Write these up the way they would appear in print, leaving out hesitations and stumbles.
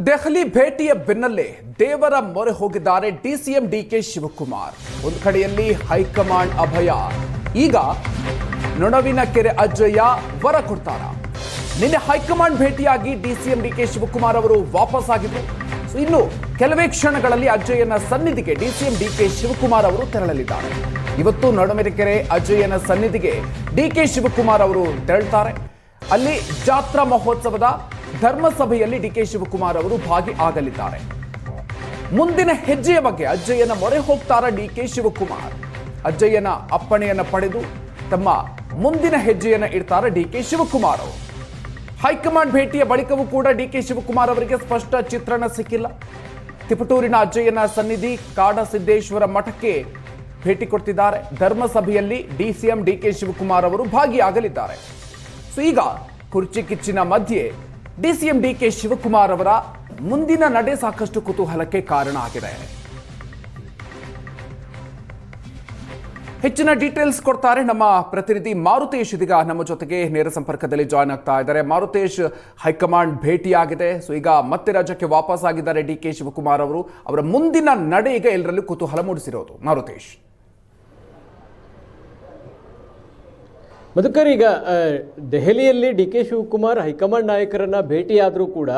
ದೆಹಲಿ ಭೇಟಿಯ ಬೆನ್ನಲ್ಲೇ ದೇವರ ಮೊರೆ ಹೋಗಿದ್ದಾರೆ ಡಿಸಿಎಂ ಡಿಕೆ ಶಿವಕುಮಾರ್. ಒಂದು ಕಡೆಯಲ್ಲಿ ಹೈಕಮಾಂಡ್ ಅಭಯ, ಈಗ ನೊಣವಿನ ಕೆರೆ ಅಜ್ಜಯ್ಯ ವರ ಕೊಡ್ತಾರ. ನಿನ್ನೆ ಹೈಕಮಾಂಡ್ ಭೇಟಿಯಾಗಿ ಡಿಸಿಎಂ ಡಿಕೆ ಶಿವಕುಮಾರ್ ಅವರು ವಾಪಸ್ ಆಗಿದ್ರು. ಇನ್ನು ಕೆಲವೇ ಕ್ಷಣಗಳಲ್ಲಿ ಅಜ್ಜಯ್ಯನ ಸನ್ನಿಧಿಗೆ ಡಿಸಿಎಂ ಡಿಕೆ ಶಿವಕುಮಾರ್ ಅವರು ತೆರಳಲಿದ್ದಾರೆ. ಇವತ್ತು ನೊಣವಿನ ಕೆರೆ ಅಜ್ಜಯ್ಯನ ಸನ್ನಿಧಿಗೆ ಡಿಕೆ ಶಿವಕುಮಾರ್ ಅವರು ತೆರಳುತ್ತಾರೆ. ಅಲ್ಲಿ ಜಾತ್ರಾ ಮಹೋತ್ಸವದ ಧರ್ಮಸಭೆಯಲ್ಲಿ ಡಿಕೆ ಶಿವಕುಮಾರ್ ಅವರು ಭಾಗಿ ಆಗಲಿದ್ದಾರೆ. ಮುಂದಿನ ಹೆಜ್ಜೆಯ ಬಗ್ಗೆ ಅಜ್ಜಯ್ಯನ ಮೊರೆ ಹೋಗ್ತಾರ ಡಿಕೆ ಶಿವಕುಮಾರ್. ಅಜ್ಜಯ್ಯನ ಅಪ್ಪಣೆಯನ್ನ ಪಡೆದು ತಮ್ಮ ಮುಂದಿನ ಹೆಜ್ಜೆಯನ್ನ ಇಡ್ತಾರೆ ಡಿಕೆ ಶಿವಕುಮಾರ್ ಅವರು. ಹೈಕಮಾಂಡ್ ಭೇಟಿಯ ಬಳಿಕವೂ ಕೂಡ ಡಿಕೆ ಶಿವಕುಮಾರ್ ಅವರಿಗೆ ಸ್ಪಷ್ಟ ಚಿತ್ರಣ ಸಿಕ್ಕಿಲ್ಲ. ತಿಪಟೂರಿನ ಅಜ್ಜಯ್ಯನ ಸನ್ನಿಧಿ ಕಾಡಸಿದ್ದೇಶ್ವರ ಮಠಕ್ಕೆ ಭೇಟಿ ಕೊಡ್ತಿದ್ದಾರೆ. ಧರ್ಮಸಭೆಯಲ್ಲಿ ಡಿಸಿಎಂ ಡಿಕೆ ಶಿವಕುಮಾರ್ ಅವರು ಭಾಗಿಯಾಗಲಿದ್ದಾರೆ. ಈಗ ಕುರ್ಚಿ ಕಿಚ್ಚಿನ ಮಧ್ಯೆ ಡಿಸಿಎಂ ಡಿಕೆ ಶಿವಕುಮಾರ್ ಅವರ ಮುಂದಿನ ನಡೆ ಸಾಕಷ್ಟು ಕುತೂಹಲಕ್ಕೆ ಕಾರಣ ಆಗಿದೆ. ಹೆಚ್ಚಿನ ಡೀಟೇಲ್ಸ್ ಕೊಡ್ತಾರೆ ನಮ್ಮ ಪ್ರತಿನಿಧಿ ಮಾರುತೇಶ್. ಇದೀಗ ನಮ್ಮ ಜೊತೆಗೆ ನೇರ ಸಂಪರ್ಕದಲ್ಲಿ ಜಾಯ್ನ್ ಆಗ್ತಾ ಇದ್ದಾರೆ. ಮಾರುತೇಶ್, ಹೈಕಮಾಂಡ್ ಭೇಟಿಯಾಗಿದೆ, ಈಗ ಮತ್ತೆ ರಾಜ್ಯಕ್ಕೆ ವಾಪಸ್ ಆಗಿದ್ದಾರೆ ಡಿಕೆ ಶಿವಕುಮಾರ್ ಅವರು. ಅವರ ಮುಂದಿನ ನಡೆ ಈಗ ಎಲ್ಲರಲ್ಲೂ ಕುತೂಹಲ ಮೂಡಿಸಿರೋದು. ಮಾರುತೇಶ್, ಮಧುಕರ್, ಈಗ ದೆಹಲಿಯಲ್ಲಿ ಡಿ ಕೆ ಶಿವಕುಮಾರ್ ಹೈಕಮಾಂಡ್ ನಾಯಕರನ್ನ ಭೇಟಿಯಾದರೂ ಕೂಡ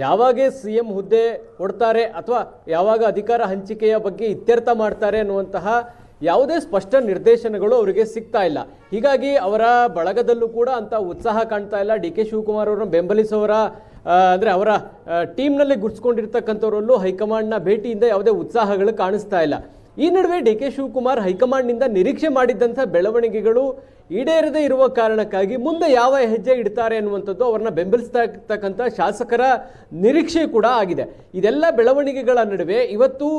ಯಾವಾಗ ಸಿಎಂ ಹುದ್ದೆ ಕೊಡ್ತಾರೆ ಅಥವಾ ಯಾವಾಗ ಅಧಿಕಾರ ಹಂಚಿಕೆಯ ಬಗ್ಗೆ ಇತ್ಯರ್ಥ ಮಾಡ್ತಾರೆ ಅನ್ನುವಂತಹ ಯಾವುದೇ ಸ್ಪಷ್ಟ ನಿರ್ದೇಶನಗಳು ಅವರಿಗೆ ಸಿಗ್ತಾ ಇಲ್ಲ. ಹೀಗಾಗಿ ಅವರ ಬಳಗದಲ್ಲೂ ಕೂಡ ಅಂತ ಉತ್ಸಾಹ ಕಾಣ್ತಾ ಇಲ್ಲ. ಡಿ ಕೆ ಶಿವಕುಮಾರ್ ಅವರನ್ನು ಬೆಂಬಲಿಸೋರ ಅಂದರೆ ಅವರ ಟೀಮ್ನಲ್ಲಿ ಗುರ್ಸ್ಕೊಂಡಿರ್ತಕ್ಕಂಥವರಲ್ಲೂ ಹೈಕಮಾಂಡ್ನ ಭೇಟಿಯಿಂದ ಯಾವುದೇ ಉತ್ಸಾಹಗಳು ಕಾಣಿಸ್ತಾ ಇಲ್ಲ. ಈ ನಡುವೆ ಡಿ ಕೆ ಶಿವಕುಮಾರ್ ಹೈಕಮಾಂಡ್ನಿಂದ ನಿರೀಕ್ಷೆ ಮಾಡಿದ್ದಂಥ ಬೆಳವಣಿಗೆಗಳು ಈಡೇರದೇ ಇರುವ ಕಾರಣಕ್ಕಾಗಿ ಮುಂದೆ ಯಾವ ಹೆಜ್ಜೆ ಇಡ್ತಾರೆ ಅನ್ನುವಂಥದ್ದು ಅವರನ್ನ ಬೆಂಬಲಿಸ್ತಾ ಇರ್ತಕ್ಕಂಥ ಶಾಸಕರ ನಿರೀಕ್ಷೆ ಕೂಡ ಆಗಿದೆ. ಇದೆಲ್ಲ ಬೆಳವಣಿಗೆಗಳ ನಡುವೆ ಇವತ್ತು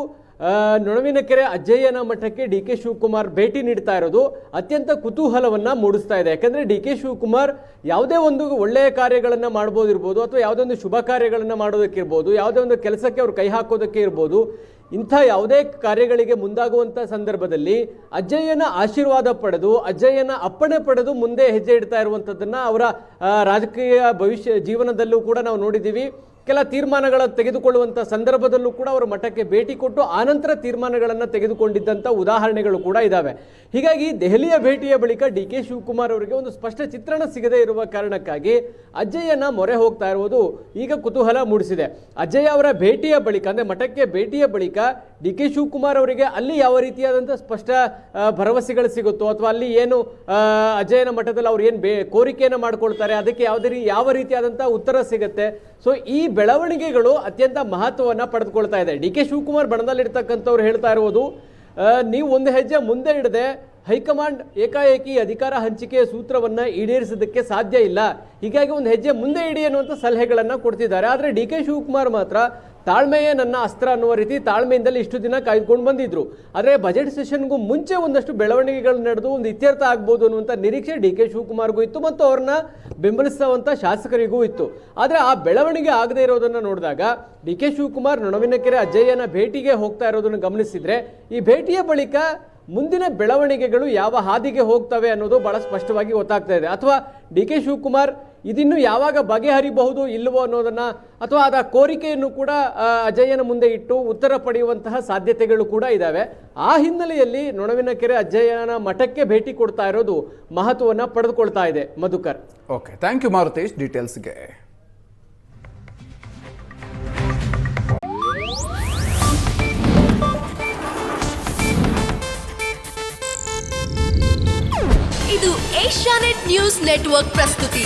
ನೊಣವಿನ ಕೆರೆ ಅಜ್ಜಯ್ಯನ ಮಠಕ್ಕೆ ಡಿ ಕೆ ಶಿವಕುಮಾರ್ ಭೇಟಿ ನೀಡ್ತಾ ಇರೋದು ಅತ್ಯಂತ ಕುತೂಹಲವನ್ನು ಮೂಡಿಸ್ತಾ ಇದೆ. ಯಾಕಂದರೆ ಡಿ ಕೆ ಶಿವಕುಮಾರ್ ಯಾವುದೇ ಒಂದು ಒಳ್ಳೆಯ ಕಾರ್ಯಗಳನ್ನು ಮಾಡ್ಬೋದಿರ್ಬೋದು, ಅಥವಾ ಯಾವುದೇ ಒಂದು ಶುಭ ಕಾರ್ಯಗಳನ್ನು ಮಾಡೋದಕ್ಕಿರ್ಬೋದು, ಯಾವುದೇ ಒಂದು ಕೆಲಸಕ್ಕೆ ಅವ್ರು ಕೈ ಹಾಕೋದಕ್ಕೆ ಇರ್ಬೋದು, ಇಂಥ ಯಾವುದೇ ಕಾರ್ಯಗಳಿಗೆ ಮುಂದಾಗುವಂಥ ಸಂದರ್ಭದಲ್ಲಿ ಅಜ್ಜಯ್ಯನ ಆಶೀರ್ವಾದ ಪಡೆದು, ಅಜ್ಜಯ್ಯನ ಅಪ್ಪಣೆ ಪಡೆದು ಮುಂದೆ ಹೆಜ್ಜೆ ಇಡ್ತಾ ಇರುವಂಥದ್ದನ್ನು ಅವರ ರಾಜಕೀಯ ಭವಿಷ್ಯ ಜೀವನದಲ್ಲೂ ಕೂಡ ನಾವು ನೋಡಿದ್ದೀವಿ. ಕೆಲ ತೀರ್ಮಾನಗಳ ತೆಗೆದುಕೊಳ್ಳುವಂಥ ಸಂದರ್ಭದಲ್ಲೂ ಕೂಡ ಅವರು ಮಠಕ್ಕೆ ಭೇಟಿ ಕೊಟ್ಟು ಆನಂತರ ತೀರ್ಮಾನಗಳನ್ನು ತೆಗೆದುಕೊಂಡಿದ್ದಂಥ ಉದಾಹರಣೆಗಳು ಕೂಡ ಇದ್ದಾವೆ. ಹೀಗಾಗಿ ದೆಹಲಿಯ ಭೇಟಿಯ ಬಳಿಕ ಡಿ ಕೆ ಶಿವಕುಮಾರ್ ಅವರಿಗೆ ಒಂದು ಸ್ಪಷ್ಟ ಚಿತ್ರಣ ಸಿಗದೇ ಇರುವ ಕಾರಣಕ್ಕಾಗಿ ಅಜ್ಜಯ್ಯನ ಮೊರೆ ಹೋಗ್ತಾ ಇರುವುದು ಈಗ ಕುತೂಹಲ ಮೂಡಿಸಿದೆ. ಅಜ್ಜಯ್ಯ ಅವರ ಭೇಟಿಯ ಬಳಿಕ, ಅಂದರೆ ಮಠಕ್ಕೆ ಭೇಟಿಯ ಬಳಿಕ ಡಿ ಕೆ ಶಿವಕುಮಾರ್ ಅವರಿಗೆ ಅಲ್ಲಿ ಯಾವ ರೀತಿಯಾದಂಥ ಸ್ಪಷ್ಟ ಭರವಸೆಗಳು ಸಿಗುತ್ತೋ, ಅಥವಾ ಅಲ್ಲಿ ಏನು ಅಜ್ಜಯ್ಯನ ಮಠದಲ್ಲಿ ಅವ್ರು ಏನು ಕೋರಿಕೆಯನ್ನು ಮಾಡ್ಕೊಳ್ತಾರೆ ಅದಕ್ಕೆ ಯಾವ ರೀತಿಯಾದಂಥ ಉತ್ತರ ಸಿಗುತ್ತೆ. ಸೊ ಈ ಬೆಳವಣಿಗೆಗಳು ಅತ್ಯಂತ ಮಹತ್ವವನ್ನು ಪಡೆದುಕೊಳ್ತಾ ಇದೆ. ಡಿ ಕೆ ಶಿವಕುಮಾರ್ ಬಣದಲ್ಲಿರ್ತಕ್ಕಂಥವ್ರು ಹೇಳ್ತಾ ಇರುವುದು, ನೀವು ಒಂದು ಹೆಜ್ಜೆ ಮುಂದೆ ಇಡದೆ ಹೈಕಮಾಂಡ್ ಏಕಾಏಕಿ ಅಧಿಕಾರ ಹಂಚಿಕೆಯ ಸೂತ್ರವನ್ನು ಈಡೇರಿಸೋದಕ್ಕೆ ಸಾಧ್ಯ ಇಲ್ಲ, ಹೀಗಾಗಿ ಒಂದು ಹೆಜ್ಜೆ ಮುಂದೆ ಇಡಿ ಅನ್ನುವಂಥ ಸಲಹೆಗಳನ್ನು ಕೊಡ್ತಿದ್ದಾರೆ. ಆದರೆ ಡಿ ಕೆ ಶಿವಕುಮಾರ್ ಮಾತ್ರ ತಾಳ್ಮೆಯೇ ನನ್ನ ಅಸ್ತ್ರ ಅನ್ನುವ ರೀತಿ ತಾಳ್ಮೆಯಿಂದಲೇ ಇಷ್ಟು ದಿನ ಕಾಯ್ದುಕೊಂಡು ಬಂದಿದ್ರು. ಆದರೆ ಬಜೆಟ್ ಸೆಷನ್ಗೂ ಮುಂಚೆ ಒಂದಷ್ಟು ಬೆಳವಣಿಗೆಗಳು ನಡೆದು ಒಂದು ಇತ್ಯರ್ಥ ಆಗ್ಬೋದು ಅನ್ನುವಂಥ ನಿರೀಕ್ಷೆ ಡಿ ಕೆ ಶಿವಕುಮಾರ್ಗೂ ಇತ್ತು ಮತ್ತು ಅವ್ರನ್ನ ಬೆಂಬಲಿಸುವಂಥ ಶಾಸಕರಿಗೂ ಇತ್ತು. ಆದರೆ ಆ ಬೆಳವಣಿಗೆ ಆಗದೇ ಇರೋದನ್ನು ನೋಡಿದಾಗ ಡಿ ಕೆ ಶಿವಕುಮಾರ್ ನೊಣವಿನ ಕೆರೆ ಅಜ್ಜಯ್ಯನ ಭೇಟಿಗೆ ಹೋಗ್ತಾ ಇರೋದನ್ನು ಗಮನಿಸಿದರೆ ಈ ಭೇಟಿಯ ಬಳಿಕ ಮುಂದಿನ ಬೆಳವಣಿಗೆಗಳು ಯಾವ ಹಾದಿಗೆ ಹೋಗ್ತವೆ ಅನ್ನೋದು ಬಹಳ ಸ್ಪಷ್ಟವಾಗಿ ಗೊತ್ತಾಗ್ತಾ ಇದೆ. ಅಥವಾ ಡಿ ಕೆ ಶಿವಕುಮಾರ್ ಇದಿನ್ನು ಯಾವಾಗ ಬಗೆಹರಿಬಹುದು ಇಲ್ಲವೋ ಅನ್ನೋದನ್ನು, ಅಥವಾ ಅದರ ಕೋರಿಕೆಯನ್ನು ಕೂಡ ಅಜ್ಜಯ್ಯನ ಮುಂದೆ ಇಟ್ಟು ಉತ್ತರ ಪಡೆಯುವಂತಹ ಸಾಧ್ಯತೆಗಳು ಕೂಡ ಇದ್ದಾವೆ. ಆ ಹಿನ್ನೆಲೆಯಲ್ಲಿ ನೊಣವಿನ ಕೆರೆ ಅಜ್ಜಯ್ಯನ ಮಠಕ್ಕೆ ಭೇಟಿ ಕೊಡ್ತಾ ಇರೋದು ಮಹತ್ವವನ್ನು ಪಡೆದುಕೊಳ್ತಾ ಇದೆ. Madhukar, okay, thank you Marutesh ಡೀಟೇಲ್ಸ್ಗೆ. ಇದು ಏಷ್ಯಾನೆಟ್ ನ್ಯೂಸ್ ನೆಟ್ವರ್ಕ್ ಪ್ರಸ್ತುತಿ.